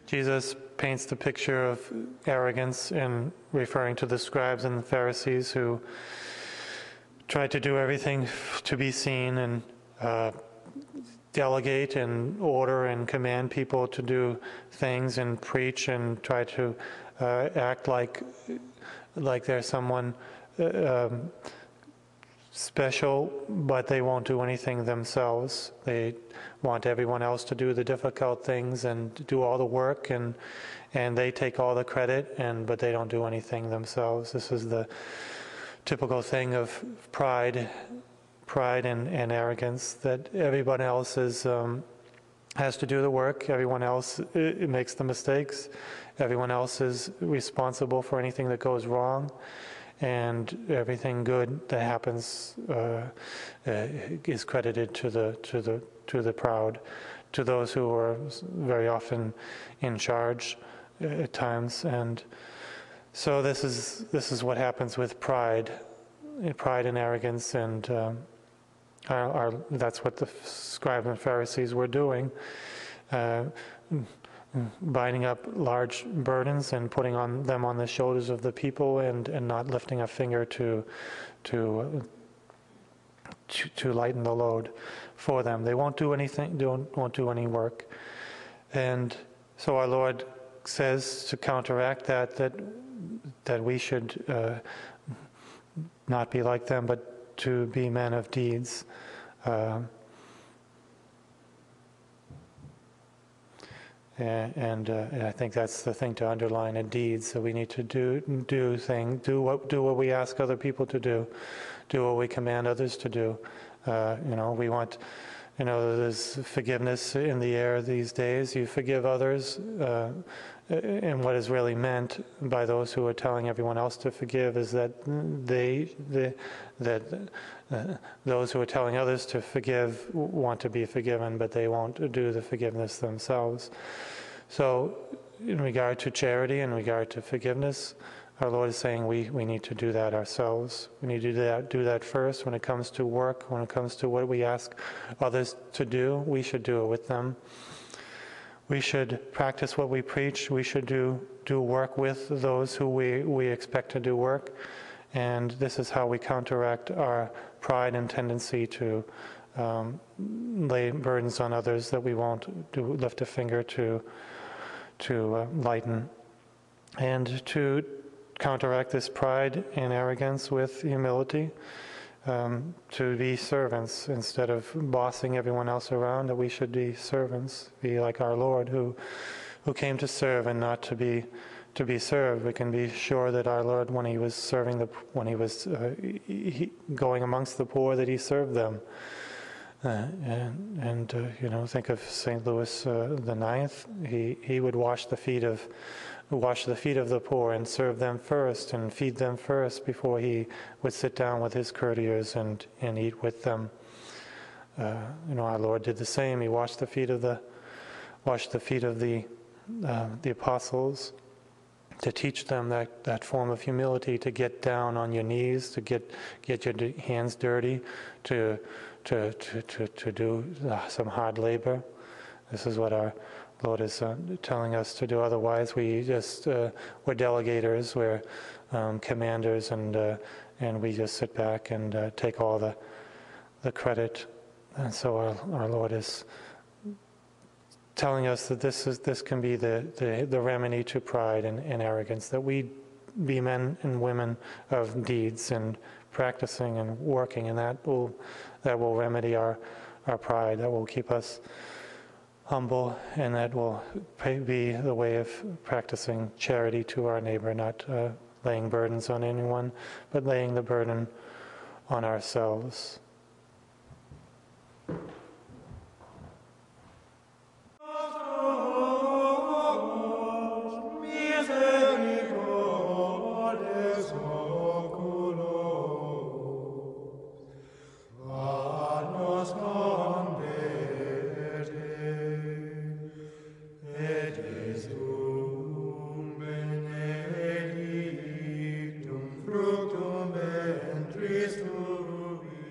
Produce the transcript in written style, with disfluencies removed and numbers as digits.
Jesus paints the picture of arrogance in referring to the scribes and the Pharisees who tried to do everything to be seen and delegate and order and command people to do things and preach and try to act like they're someone special, but they won't do anything themselves. They want everyone else to do the difficult things and do all the work, and they take all the credit, but they don't do anything themselves. This is the typical thing of pride and arrogance, that everyone else has to do the work, everyone else makes the mistakes, everyone else is responsible for anything that goes wrong, and everything good that happens is credited to the proud, to those who are very often in charge at times. And so this is what happens with pride and arrogance, and that's what the scribes and Pharisees were doing. Binding up large burdens and putting them on the shoulders of the people, and not lifting a finger to lighten the load for them. They won't do anything, won't do any work. And so our Lord says, to counteract that we should not be like them, but to be men of deeds. And I think that's the thing to underline, a deed. So we need to do what we ask other people to do what we command others to do. We want, there's forgiveness in the air these days. You forgive others, and what is really meant by those who are telling everyone else to forgive is that those who are telling others to forgive want to be forgiven, but they won't do the forgiveness themselves. So in regard to charity, in regard to forgiveness, our Lord is saying we need to do that ourselves. We need to do that first. When it comes to work, when it comes to what we ask others to do, we should do it with them. We should practice what we preach. We should do work with those who we expect to do work. And this is how we counteract our pride and tendency to lay burdens on others that we won't lift a finger to lighten. And to counteract this pride and arrogance with humility, to be servants instead of bossing everyone else around. That we should be servants, be like our Lord who came to serve and not to be served. We can be sure that our Lord, when he was going amongst the poor, that he served them. Think of St. Louis the IX. He would wash the feet of the poor and serve them first and feed them first before he would sit down with his courtiers and eat with them. Our Lord did the same. He washed the feet of the apostles, to teach them that form of humility, to get down on your knees, to get your hands dirty, to do some hard labor. This is what our Lord is telling us to do. Otherwise, we're delegators, we're commanders, and we just sit back and take all the credit. And so our Lord is telling us that this can be the remedy to pride and arrogance, that we be men and women of deeds and practicing and working, and that will remedy our pride, that will keep us humble, and that will be the way of practicing charity to our neighbor, not laying burdens on anyone, but laying the burden on ourselves. Fructum ventris tui,